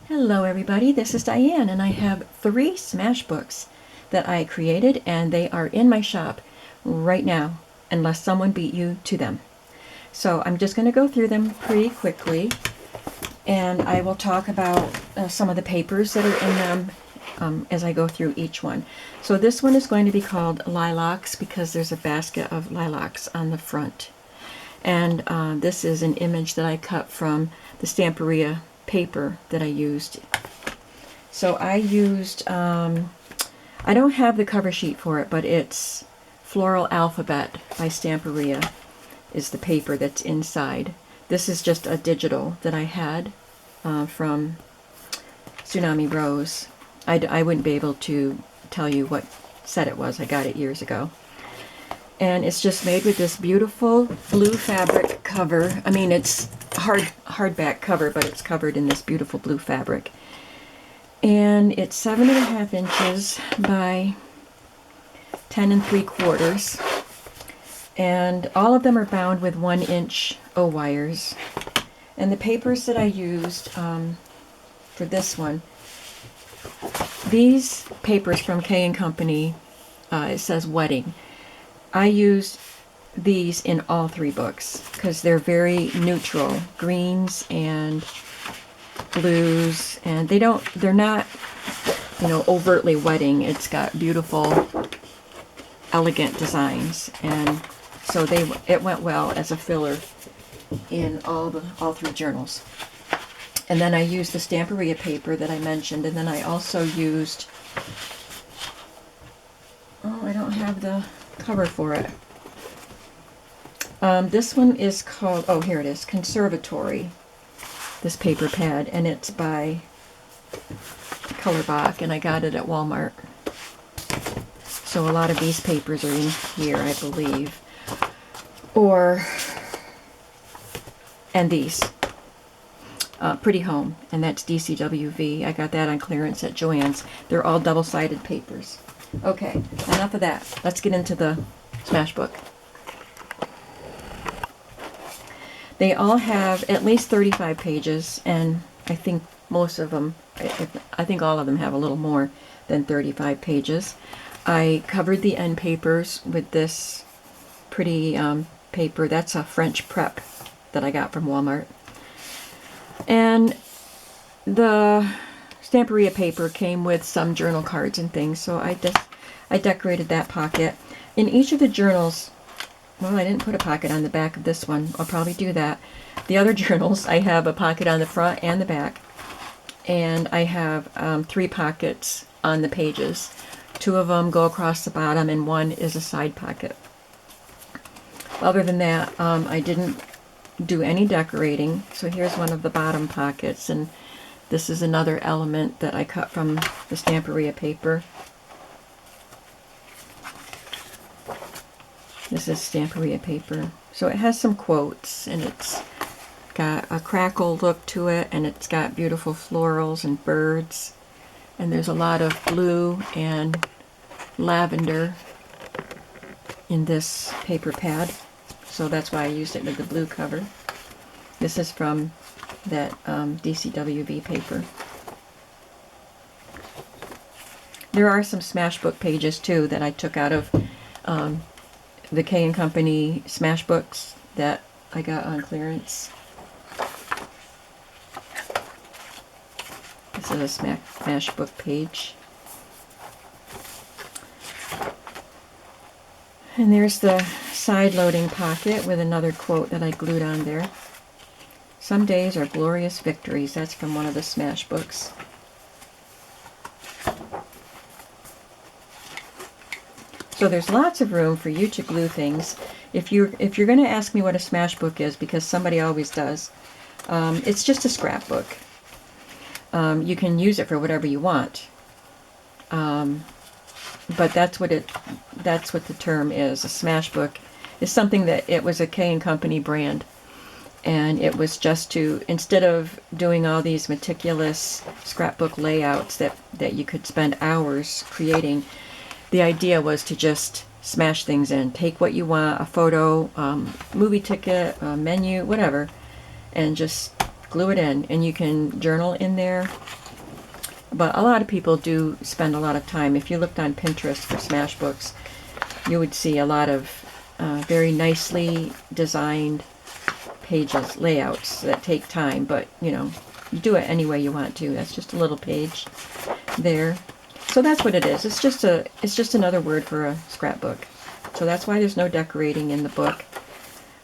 Hello everybody, this is Diane and I have 3 Smash books that I created and they are in my shop right now unless someone beat you to them. So I'm just going to go through them pretty quickly and I will talk about some of the papers that are in them as I go through each one. So this one is going to be called Lilacs because there's a basket of lilacs on the front. And this is an image that I cut from the Stamperia paper that I used. So I used, I don't have the cover sheet for it, but it's Floral Alphabet by Stamperia is the paper that's inside. This is just a digital that I had from Tsunami Rose. I wouldn't be able to tell you what set it was. I got it years ago. And it's just made with this beautiful blue fabric cover. I mean, it's hardback cover, but it's covered in this beautiful blue fabric. And it's 7.5 inches by 10 3/4. And all of them are bound with 1-inch O-wires. And the papers that I used for this one, these papers from K & Company, it says Wedding. I used these in all 3 books because they're very neutral, greens and blues, and they're not, overtly wedding. It's got beautiful, elegant designs, and so it went well as a filler in all 3 journals. And then I used the Stamperia paper that I mentioned, and then I also used, I don't have the cover for it. This one is called, here it is, Conservatory, this paper pad, and it's by Colorbach, and I got it at Walmart. So a lot of these papers are in here, I believe. And these. Pretty Home, and that's DCWV. I got that on clearance at Joann's. They're all double-sided papers. Okay, enough of that. Let's get into the Smash book. They all have at least 35 pages, and I think most of them, I think all of them have a little more than 35 pages. I covered the end papers with this pretty paper. That's a French Prep that I got from Walmart. And the Stamperia paper came with some journal cards and things, so I decorated that pocket. In each of the journals, well, I didn't put a pocket on the back of this one. I'll probably do that. The other journals, I have a pocket on the front and the back. And I have 3 pockets on the pages. 2 of them go across the bottom and 1 is a side pocket. Other than that, I didn't do any decorating. So here's one of the bottom pockets, and this is another element that I cut from the Stamperia paper. This is Stamperia paper. So it has some quotes, and it's got a crackle look to it, and it's got beautiful florals and birds. And there's a lot of blue and lavender in this paper pad. So that's why I used it with the blue cover. This is from that DCWV paper. There are some Smash book pages too that I took out of the K & Company Smash books that I got on clearance. This is a Smash book page. And there's the side-loading pocket with another quote that I glued on there. Some days are glorious victories. That's from one of the Smash books. So there's lots of room for you to glue things. If you're going to ask me what a Smash book is, because somebody always does, it's just a scrapbook. You can use it for whatever you want. But that's what the term is. A Smash book is something that it was a K & Company brand, and it was just to, instead of doing all these meticulous scrapbook layouts that you could spend hours creating, the idea was to just smash things in. Take what you want, a photo, movie ticket, a menu, whatever, and just glue it in, and you can journal in there. But a lot of people do spend a lot of time. If you looked on Pinterest for Smashbooks, you would see a lot of very nicely designed pages, layouts that take time, but you know, you do it any way you want to. That's just a little page there. So that's what it is. It's just another word for a scrapbook. So that's why there's no decorating in the book.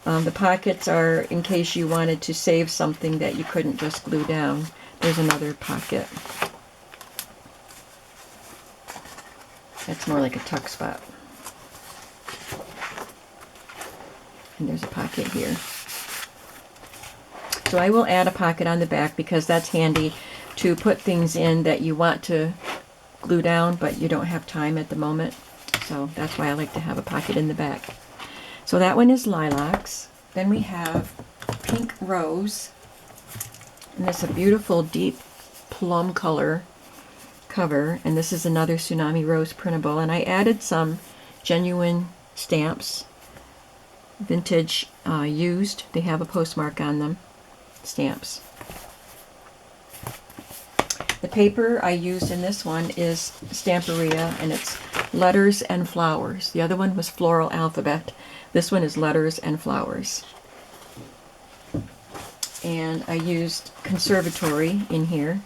The pockets are in case you wanted to save something that you couldn't just glue down. There's another pocket. That's more like a tuck spot. And there's a pocket here. So I will add a pocket on the back because that's handy to put things in that you want to glue down, but you don't have time at the moment. So that's why I like to have a pocket in the back. So that one is Lilacs. Then we have Pink Rose. And this is a beautiful deep plum color cover. And this is another Tsunami Rose printable. And I added some genuine stamps. Vintage used. They have a postmark on them. Stamps. The paper I used in this one is Stamperia, and it's letters and flowers. The other one was floral alphabet. This one is letters and flowers. And I used Conservatory in here.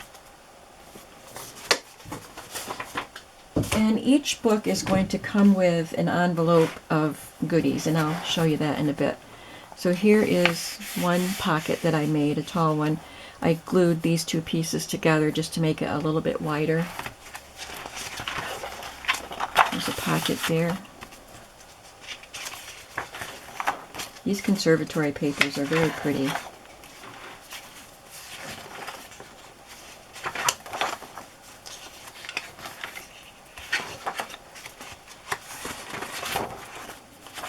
And each book is going to come with an envelope of goodies, and I'll show you that in a bit. So here is one pocket that I made, a tall one. I glued these two pieces together just to make it a little bit wider. There's a pocket there. These Conservatory papers are very pretty.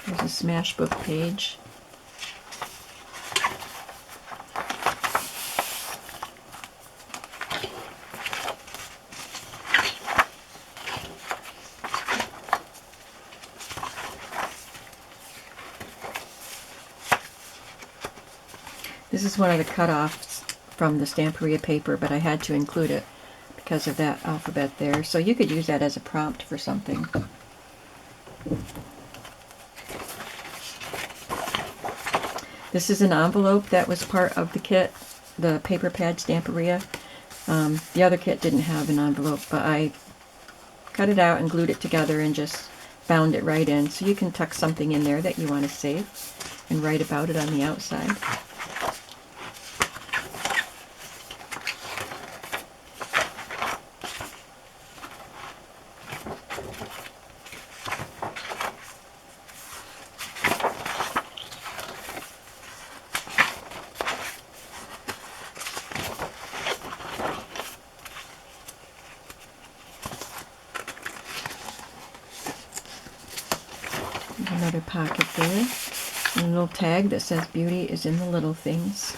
There's a Smashbook page. This is one of the cutoffs from the Stamperia paper, but I had to include it because of that alphabet there. So you could use that as a prompt for something. This is an envelope that was part of the kit, the paper pad Stamperia. The other kit didn't have an envelope, but I cut it out and glued it together and just bound it right in. So you can tuck something in there that you want to save and write about it on the outside. Another pocket there, and a little tag that says beauty is in the little things.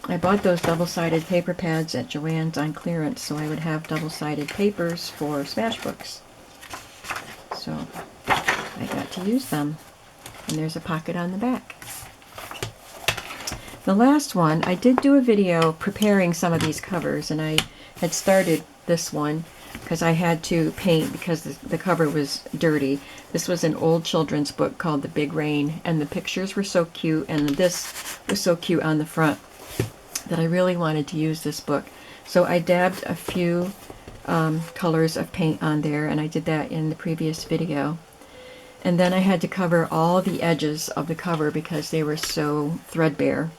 I bought those double-sided paper pads at Joann's on clearance so I would have double-sided papers for Smashbooks. So I got to use them. And there's a pocket on the back. The last one, I did do a video preparing some of these covers, and I had started this one because I had to paint because the cover was dirty. This was an old children's book called The Big Rain, and the pictures were so cute, and this was so cute on the front that I really wanted to use this book. So I dabbed a few colors of paint on there, and I did that in the previous video. And then I had to cover all the edges of the cover because they were so threadbare.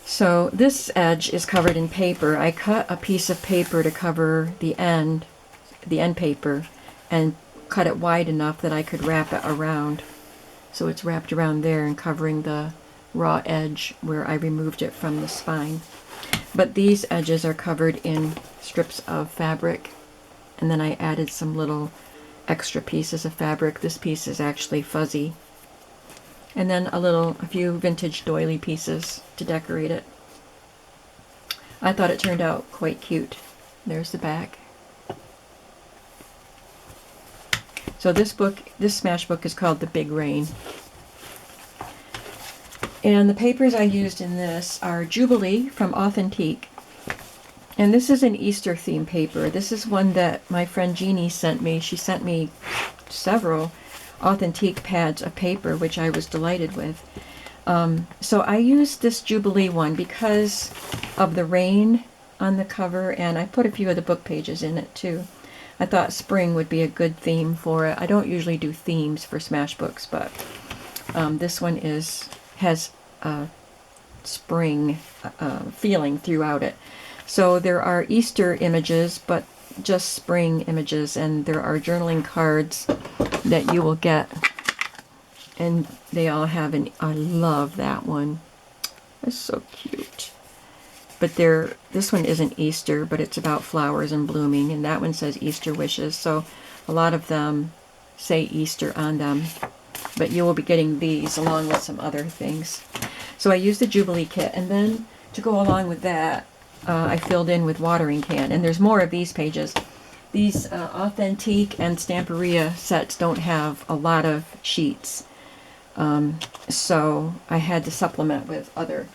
So this edge is covered in paper. I cut a piece of paper to cover the end paper, and cut it wide enough that I could wrap it around. So it's wrapped around there and covering the raw edge where I removed it from the spine. But these edges are covered in strips of fabric, and then I added some little extra pieces of fabric. This piece is actually fuzzy. And then a few vintage doily pieces to decorate it. I thought it turned out quite cute. There's the back. So this book, this Smash book is called The Big Rain. And the papers I used in this are Jubilee from Authentique. And this is an Easter theme paper. This is one that my friend Jeannie sent me. She sent me several Authentique pads of paper, which I was delighted with. So I used this Jubilee one because of the rain on the cover, and I put a few of the book pages in it too. I thought spring would be a good theme for it. I don't usually do themes for Smash books, but this one has a spring feeling throughout it. So there are Easter images, but just spring images, and there are journaling cards that you will get, and they all have I love that one. It's so cute. But this one isn't Easter, but it's about flowers and blooming, and that one says Easter wishes. So a lot of them say Easter on them, but you will be getting these along with some other things. So I used the Jubilee kit, and then to go along with that, I filled in with watering can, and there's more of these pages. These Authentique and Stamperia sets don't have a lot of sheets, so I had to supplement with other,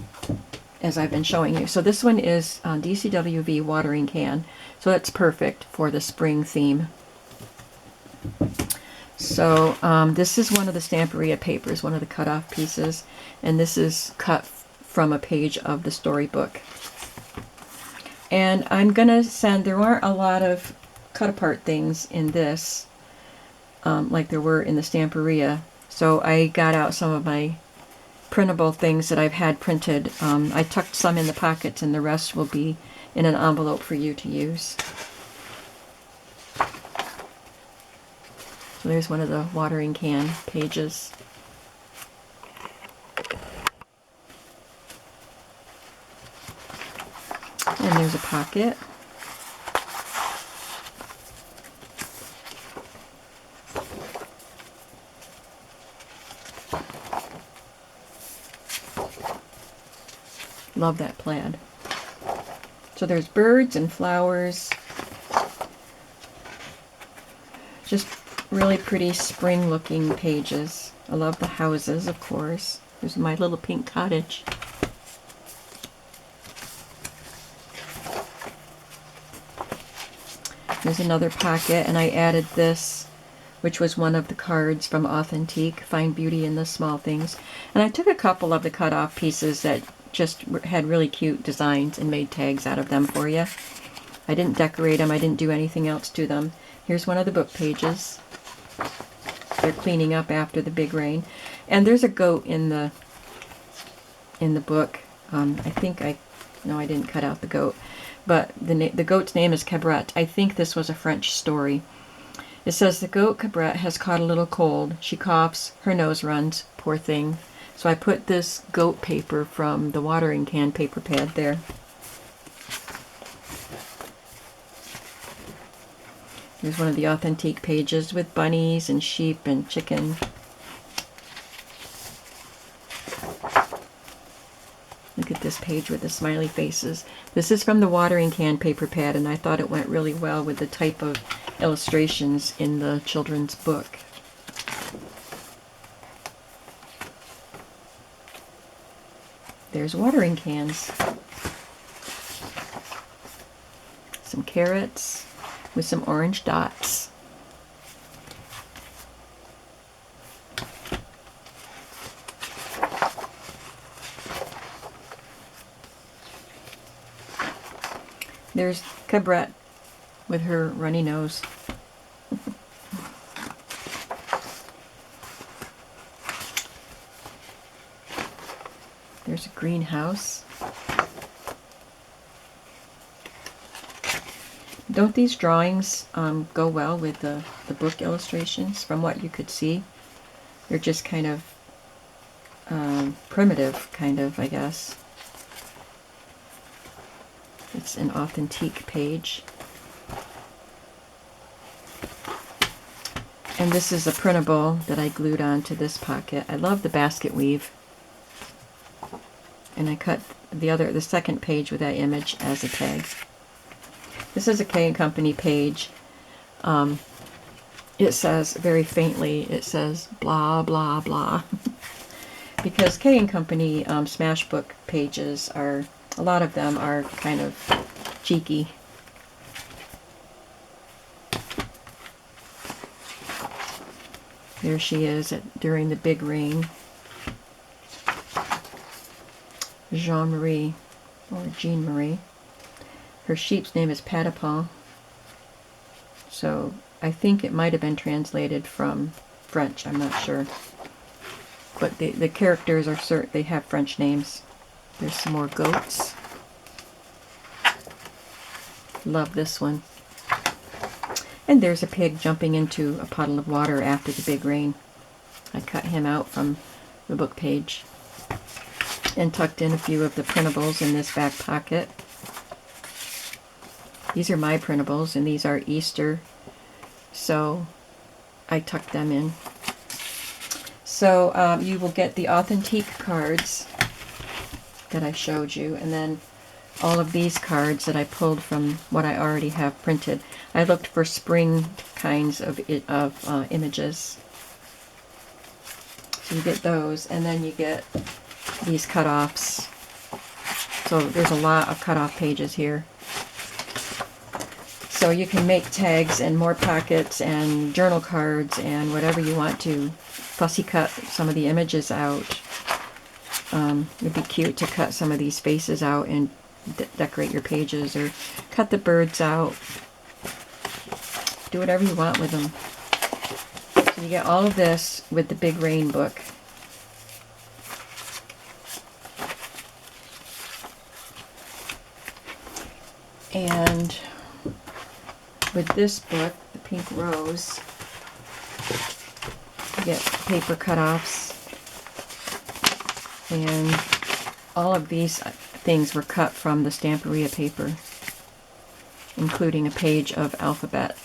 as I've been showing you. So this one is DCWV watering can, so that's perfect for the spring theme. So this is one of the Stamperia papers, one of the cut-off pieces, and this is cut from a page of the storybook. And I'm going to send, there aren't a lot of cut-apart things in this, like there were in the Stamperia. So I got out some of my printable things that I've had printed. I tucked some in the pockets, and the rest will be in an envelope for you to use. So there's one of the watering can pages. And there's a pocket. Love that plaid. So there's birds and flowers. Just really pretty spring looking pages. I love the houses, of course. There's my little pink cottage. There's another pocket, and I added this, which was one of the cards from Authentique, Find Beauty in the Small Things. And I took a couple of the cut-off pieces that just had really cute designs and made tags out of them for you. I didn't decorate them. I didn't do anything else to them. Here's one of the book pages. They're cleaning up after the big rain. And there's a goat in the book. No, I didn't cut out the goat. But the goat's name is Cabret. I think this was a French story. It says, the goat Cabret has caught a little cold. She coughs, her nose runs, poor thing. So I put this goat paper from the watering can paper pad there. Here's one of the Authentique pages with bunnies and sheep and chicken. Look at this page with the smiley faces. This is from the watering can paper pad, and I thought it went really well with the type of illustrations in the children's book. There's watering cans. Some carrots with some orange dots. There's Cabret with her runny nose. There's a greenhouse. Don't these drawings go well with the book illustrations from what you could see? They're just kind of primitive, kind of, I guess. It's an Authentique page. And this is a printable that I glued onto this pocket. I love the basket weave. And I cut the second page with that image as a tag. This is a K & Company page. it says very faintly, it says blah, blah, blah. Because K & Company Smashbook pages are, a lot of them are kind of cheeky. There she is during the big rain. Jean-Marie, or Jean-Marie. Her sheep's name is Patapon. So I think it might have been translated from French, I'm not sure. But the characters are certain, they have French names. There's some more goats. Love this one. And there's a pig jumping into a puddle of water after the big rain. I cut him out from the book page and tucked in a few of the printables in this back pocket. These are my printables, and these are Easter, so I tucked them in. So you will get the authentic cards that I showed you, and then all of these cards that I pulled from what I already have printed. I looked for spring kinds of images. So you get those, and then you get these cut-offs. So there's a lot of cut-off pages here. So you can make tags and more pockets and journal cards and whatever you want to. Fussy cut some of the images out. It'd be cute to cut some of these faces out and decorate your pages, or cut the birds out. Do whatever you want with them. So you get all of this with the Big Rain book. And with this book, the Pink Rose, you get paper cut-offs, and all of these things were cut from the Stamperia paper, including a page of alphabet.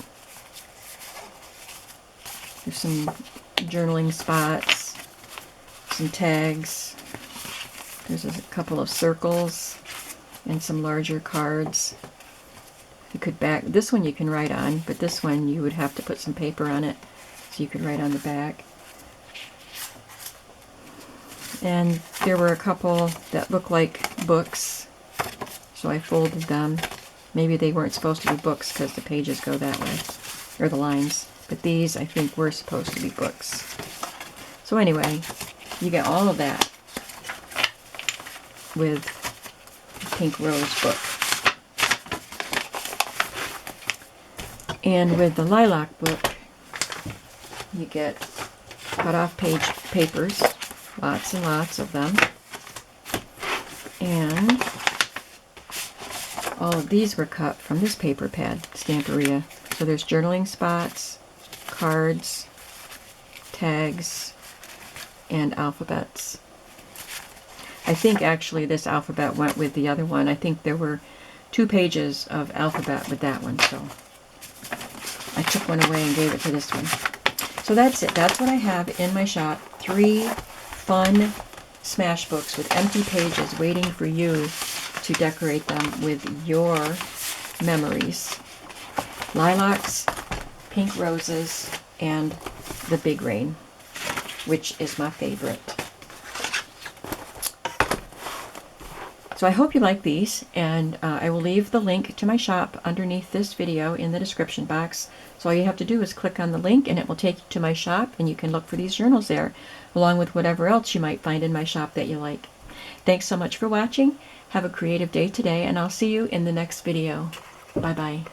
There's some journaling spots, some tags, there's a couple of circles, and some larger cards. You could back, this one you can write on, but this one you would have to put some paper on it so you could write on the back. And there were a couple that look like books, so I folded them. Maybe they weren't supposed to be books because the pages go that way, or the lines, but these I think were supposed to be books. So anyway, you get all of that with the Pink Rose book. And with the Lilac book, you get cut-off page papers, lots and lots of them. And all of these were cut from this paper pad, Stamperia. So there's journaling spots, cards, tags, and alphabets. I think actually this alphabet went with the other one. I think there were 2 pages of alphabet with that one, so I took one away and gave it to this one. So that's it. That's what I have in my shop. 3 fun smash books with empty pages waiting for you to decorate them with your memories. Lilacs, Pink Roses, and the Big Rain, which is my favorite. So I hope you like these, and I will leave the link to my shop underneath this video in the description box. So all you have to do is click on the link and it will take you to my shop, and you can look for these journals there, along with whatever else you might find in my shop that you like. Thanks so much for watching. Have a creative day today, and I'll see you in the next video. Bye-bye.